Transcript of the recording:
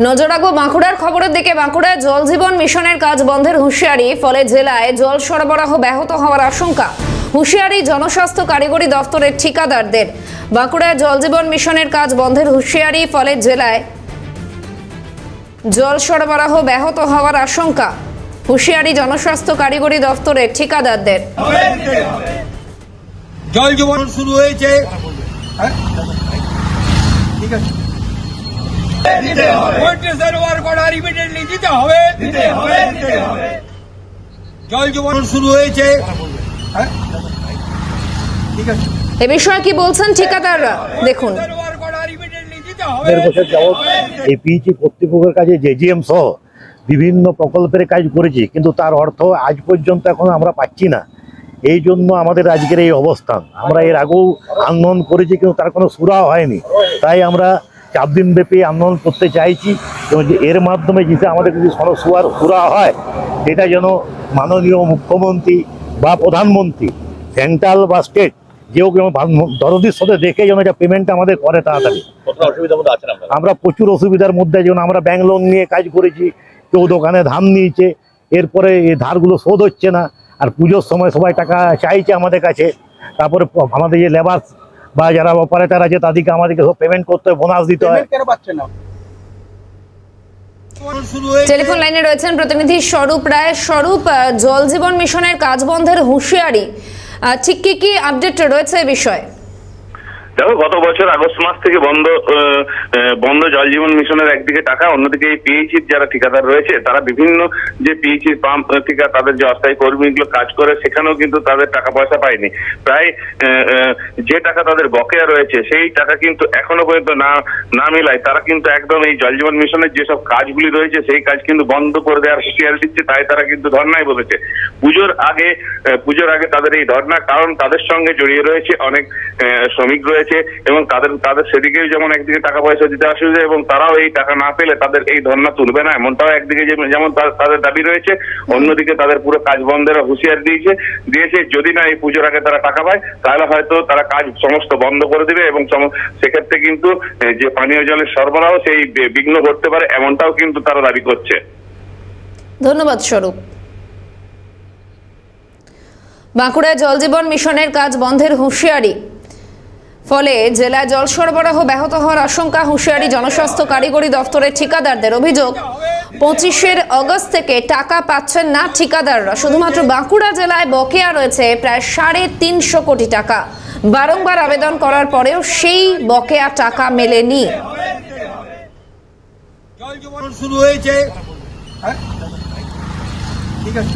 নজর রাখবো বাঁকুড়ার খবরের দিকে। বাঁকুড়ায় জল জীবন মিশনের কাজ বন্ধের হুঁশিয়ারি, ফলে জেলায় জল সরবরাহ ব্যাহত হওয়ার আশঙ্কা। হুঁশিয়ারি জনস্বাস্থ্য কারিগরি দপ্তরের ঠিকাদারদের। বাঁকুড়ায় জল জীবন মিশনের কাজ বন্ধের হুঁশিয়ারি, ফলে জেলায় জল সরবরাহ ব্যাহত হওয়ার আশঙ্কা। হুঁশিয়ারি জনস্বাস্থ্য কারিগরি দপ্তরের ঠিকাদারদের। জল জীবন শুরু হয়েছে, ঠিক আছে, জল জীবন শুরু হয়েছে, ঠিক আছে। এ বিষয়ে কি বলছেন ঠিকাদাররা, দেখুন। এই পিএইচই কর্তৃপক্ষের কাছে জেজিএম সহ বিভিন্ন প্রকল্পের কাজ করেছি, কিন্তু তার অর্থ আজ পর্যন্ত এখন আমরা পাচ্ছি না। এই জন্য আমাদের আজকের এই অবস্থান। আমরা এর আগেও আন্দোলন করেছি, কিন্তু তার কোনো সুরাহা হয়নি। তাই আমরা 4 দিন ব্যাপী আন্দোলন করতে চাইছি, এবং এর মাধ্যমে যদি আমাদের যদি সুরাহা হয়, সেটা যেন মাননীয় মুখ্যমন্ত্রী বা প্রধানমন্ত্রী সেন্ট্রাল বা স্টেট যেও দরদির সাথে দেখে যেন এটা পেমেন্টটা আমাদের করে তাড়াতাড়ি। আমরা প্রচুর অসুবিধার মধ্যে, যেমন আমরা ব্যাংক লোন নিয়ে কাজ করেছি, কেউ দোকানে ধার নিয়েছে, এরপরে এই ধারগুলো শোধ হচ্ছে না, আর পুজোর সময় সবাই টাকা চাইছে আমাদের কাছে। তারপরে আমাদের যে লেবার বা যারা অপারেটর আছে তাদেরকে আমাদেরকে সব পেমেন্ট করতে হয়, বোনাস দিতে হয়। টেলিফোন লাইনে রয়েছেন প্রতিনিধি স্বরূপ রায়। স্বরূপ, জল জীবন মিশনের কাজ বন্ধের হুঁশিয়ারি, ঠিক কি আপডেট রয়েছে এই বিষয়ে? দেখো, গত বছর আগস্ট মাস থেকে বন্ধ জল জীবন মিশনের একদিকে টাকা, অন্যদিকে এই পিএইচির যারা ঠিকাদার রয়েছে তারা বিভিন্ন যে পিএইচির পাম্প ঠিকা তাদের যে অস্থায়ী কর্মীগুলো কাজ করে, সেখানেও কিন্তু তাদের টাকা পয়সা পায়নি। প্রায় যে টাকা তাদের বকেয়া রয়েছে সেই টাকা কিন্তু এখনো পর্যন্ত না মিলায় তারা কিন্তু একদম এই জল জীবন মিশনের যেসব কাজগুলি রয়েছে সেই কাজ কিন্তু বন্ধ করে দেওয়ার হুঁশিয়ারি দিচ্ছে। তাই তারা কিন্তু ধর্নায় বসেছে পুজোর আগে তাদের এই ধর্না, কারণ তাদের সঙ্গে জড়িয়ে রয়েছে অনেক শ্রমিক রয়েছে, এবং তাদের সেদিকেও যেমন একদিকে টাকা পয়সা দিতে অসুবিধা, এবং তারাও এই টাকা না পেলে তাদের এই ধর্না তুলবে না, এমনটাও একদিকে যেমন তাদের দাবি রয়েছে। অন্যদিকে তাদের পুরো কাজ বন্ধের হুঁশিয়ারি দিয়েছে যদি না এই পুজোর আগে তারা টাকা পায়, তাহলে হয়তো তারা কাজ সমস্ত বন্ধ করে দেবে, এবং সেক্ষেত্রে কিন্তু যে পানীয় জলের সরবরাহ সেই বিঘ্ন ঘটতে পারে, এমনটাও কিন্তু তারা দাবি করছে। ধন্যবাদ স্বরূপ। বাঁকুড়ায় জল জীবন মিশনের কাজ বন্ধের হুঁশিয়ারি, ফলে জেলায় জল সরবরাহ ব্যাহত হওয়ার আশঙ্কা। হুঁশিয়ারি জনস্বাস্থ্য কারিগরি দপ্তরের ঠিকাদারদের। অভিযোগ, 25 আগস্ট থেকে টাকা পাচ্ছেন না ঠিকাদাররা। শুধুমাত্র বাঁকুড়া জেলায় বকেয়া রয়েছে প্রায় 350 কোটি টাকা। বারংবার আবেদন করার পরেও সেই বকেয়া টাকা মেলেনি। জল জীবন শুরু হয়েছে, ঠিক আছে।